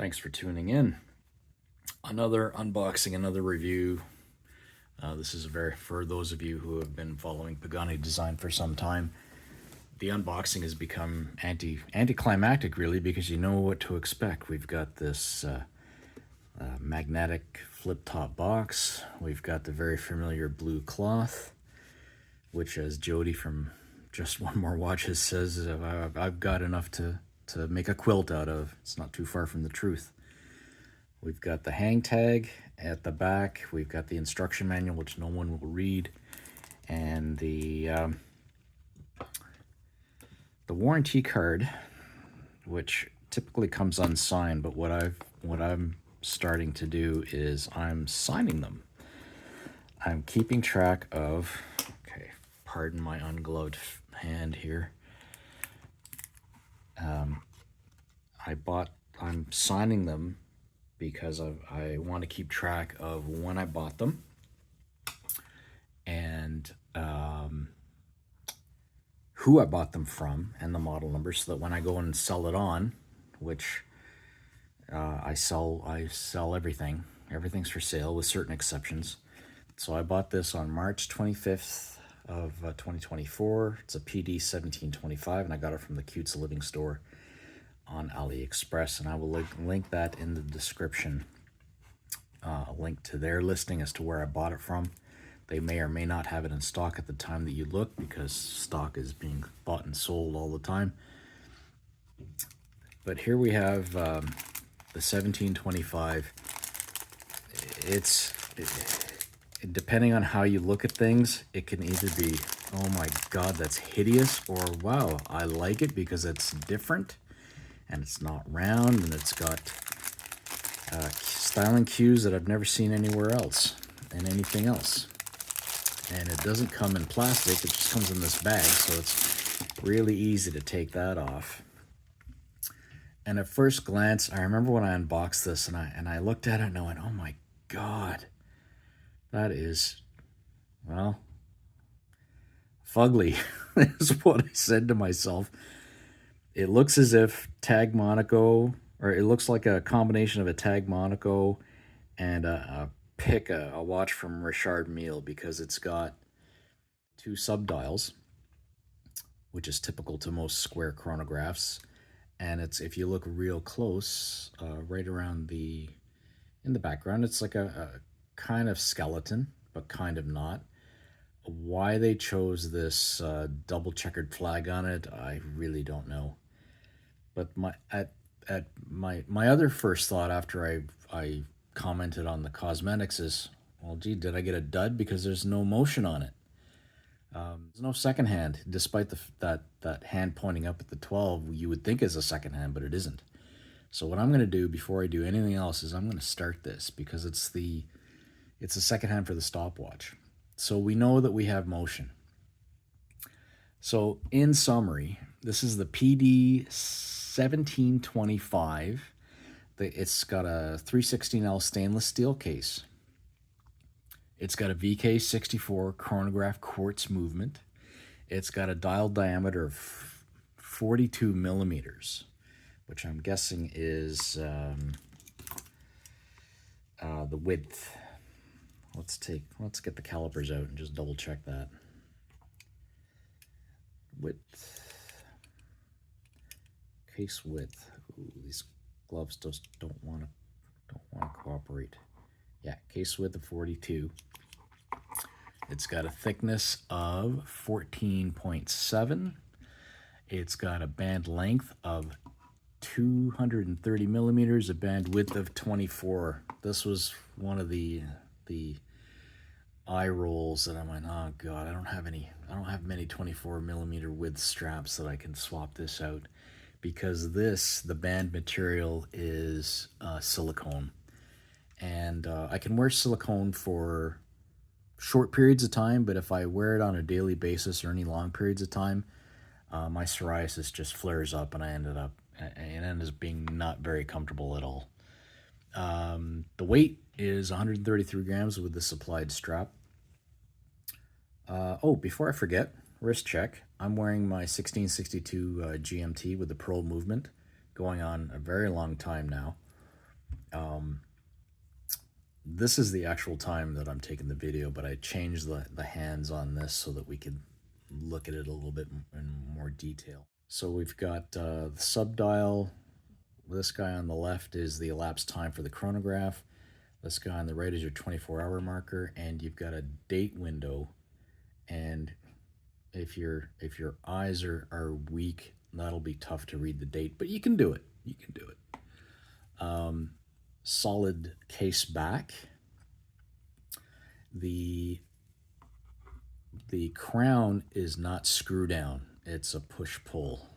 Thanks for tuning in. Another unboxing, another review. This is for those of you who have been following Pagani design for some time. The unboxing has become anticlimactic, really, because you know what to expect. We've got this magnetic flip-top box. We've got the very familiar blue cloth, which, as Jody from Just One More Watches says, I've got enough to make a quilt out of. It's not too far from the truth. We've got the hang tag at the back. We've got the instruction manual, which no one will read, and the warranty card, which typically comes unsigned. But what I'm starting to do is I'm signing them. I'm keeping track of. Okay, pardon my ungloved hand here. I'm signing them because I want to keep track of when I bought them and who I bought them from and the model number, so that when I go and sell it on, which I sell everything. Everything's for sale with certain exceptions. So I bought this on March 25th of 2024. It's a PD-1725, and I got it from the Cutesliving Store on AliExpress, and I will link that in the description. A link to their listing as to where I bought it from. They may or may not have it in stock at the time that you look, because stock is being bought and sold all the time. But here we have the 1725. Depending on how you look at things, it can either be, oh my god, that's hideous, or wow, I like it because it's different and it's not round, and it's got styling cues that I've never seen anywhere else and anything else. And it doesn't come in plastic, it just comes in this bag, so it's really easy to take that off. And at first glance, I remember when I unboxed this and I looked at it and I went, oh my god, that is, well, fugly is what I said to myself. It looks as if Tag Monaco, or it looks like a combination of a Tag Monaco and a watch from Richard Mille, because it's got two subdials, which is typical to most square chronographs. And it's, if you look real close, right around in the background, it's like a kind of skeleton, but kind of not. Why they chose this double checkered flag on it, I really don't know. But my other first thought after I commented on the cosmetics is, well, gee, did I get a dud because there's no motion on it? There's no second hand, despite that hand pointing up at the 12, you would think is a second hand, but it isn't. So what I'm going to do before I do anything else is I'm going to start this, because it's a second hand for the stopwatch. So we know that we have motion. So in summary, this is the PD-1725. It's got a 316L stainless steel case. It's got a VK64 chronograph quartz movement. It's got a dial diameter of 42 millimeters, which I'm guessing is the width. Let's get the calipers out and just double check that. Width. Case width. Ooh, these gloves just don't want to cooperate. Yeah, case width of 42. It's got a thickness of 14.7. It's got a band length of 230 millimeters, a band width of 24. This was one of the eye rolls that I'm like, oh god, I don't have many 24 millimeter width straps that I can swap this out, because the band material is silicone. And I can wear silicone for short periods of time, but if I wear it on a daily basis or any long periods of time, my psoriasis just flares up, and it ends up being not very comfortable at all. The weight is 133 grams with the supplied strap. Before I forget, wrist check. I'm wearing my 1662 GMT with the Pearl movement, going on a very long time now. This is the actual time that I'm taking the video, but I changed the hands on this so that we could look at it a little bit in more detail. So we've got the subdial. This guy on the left is the elapsed time for the chronograph. This guy on the right is your 24-hour marker, and you've got a date window. And if your eyes are weak, that'll be tough to read the date, but you can do it. You can do it. Solid case back. The crown is not screw down. It's a push-pull.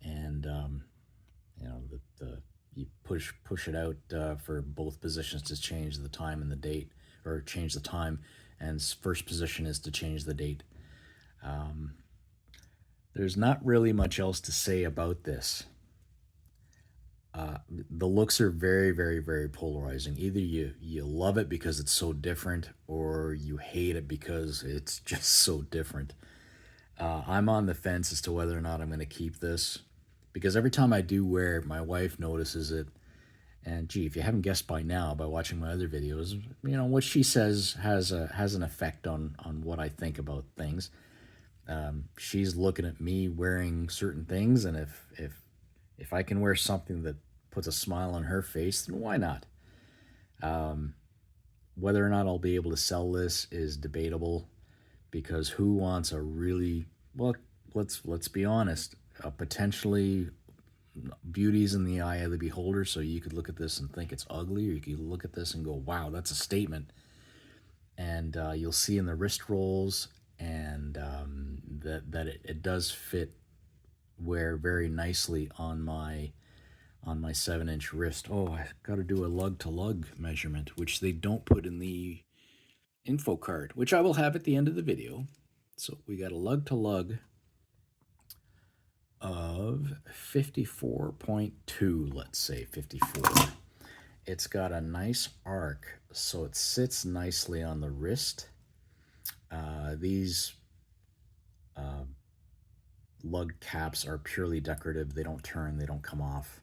And, you know, you push it out for both positions to change the time and the date, or change the time, and first position is to change the date. There's not really much else to say about this. The looks are very, very, very polarizing. Either you love it because it's so different, or you hate it because it's just so different. I'm on the fence as to whether or not I'm going to keep this, because every time I do wear it, my wife notices it. And gee, if you haven't guessed by now by watching my other videos, you know, what she says has an effect on what I think about things. She's looking at me wearing certain things, and if I can wear something that puts a smile on her face, then why not? Whether or not I'll be able to sell this is debatable, because who wants a really, well, let's be honest, potentially beauty's in the eye of the beholder. So you could look at this and think it's ugly, or you could look at this and go, wow, that's a statement. And you'll see in the wrist rolls and that it does fit, wear very nicely on my 7-inch wrist. Oh, I got to do a lug-to-lug measurement, which they don't put in the info card, which I will have at the end of the video. So we got a lug-to-lug of 54.2, let's say 54. It's got a nice arc, so it sits nicely on the wrist. These lug caps are purely decorative. They don't turn, they don't come off.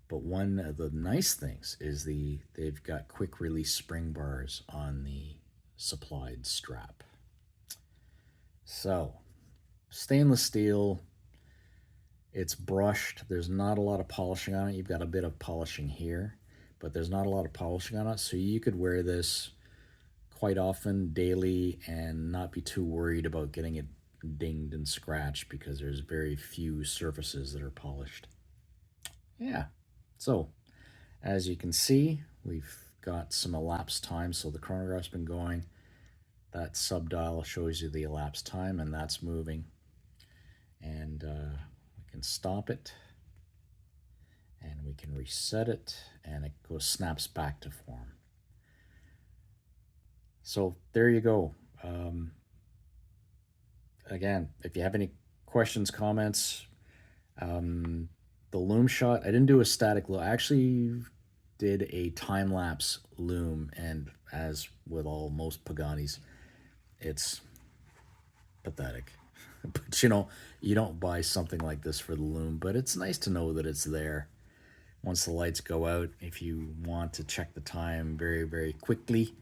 But one of the nice things is they've got quick release spring bars on the supplied strap. So, stainless steel, it's brushed. There's not a lot of polishing on it. You've got a bit of polishing here, but there's not a lot of polishing on it. So you could wear this quite often, daily, and not be too worried about getting it dinged and scratched, because there's very few surfaces that are polished. Yeah, so as you can see, we've got some elapsed time. So the chronograph's been going. That subdial shows you the elapsed time, and that's moving. And we can stop it, and we can reset it, and it snaps back to form. So there you go. Again, if you have any questions, comments, the Lume shot, I didn't do a static look. I actually did a time-lapse Lume, and as with most Paganis, it's pathetic. But you know, you don't buy something like this for the Lume, but it's nice to know that it's there. Once the lights go out, if you want to check the time very, very quickly,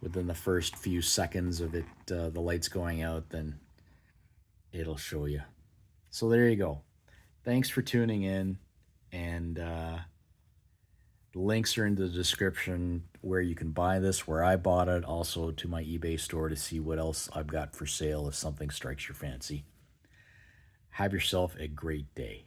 within the first few seconds of it, the lights going out, then it'll show you. So there you go. Thanks for tuning in, and the links are in the description where you can buy this, where I bought it, also to my eBay store to see what else I've got for sale if something strikes your fancy. Have yourself a great day.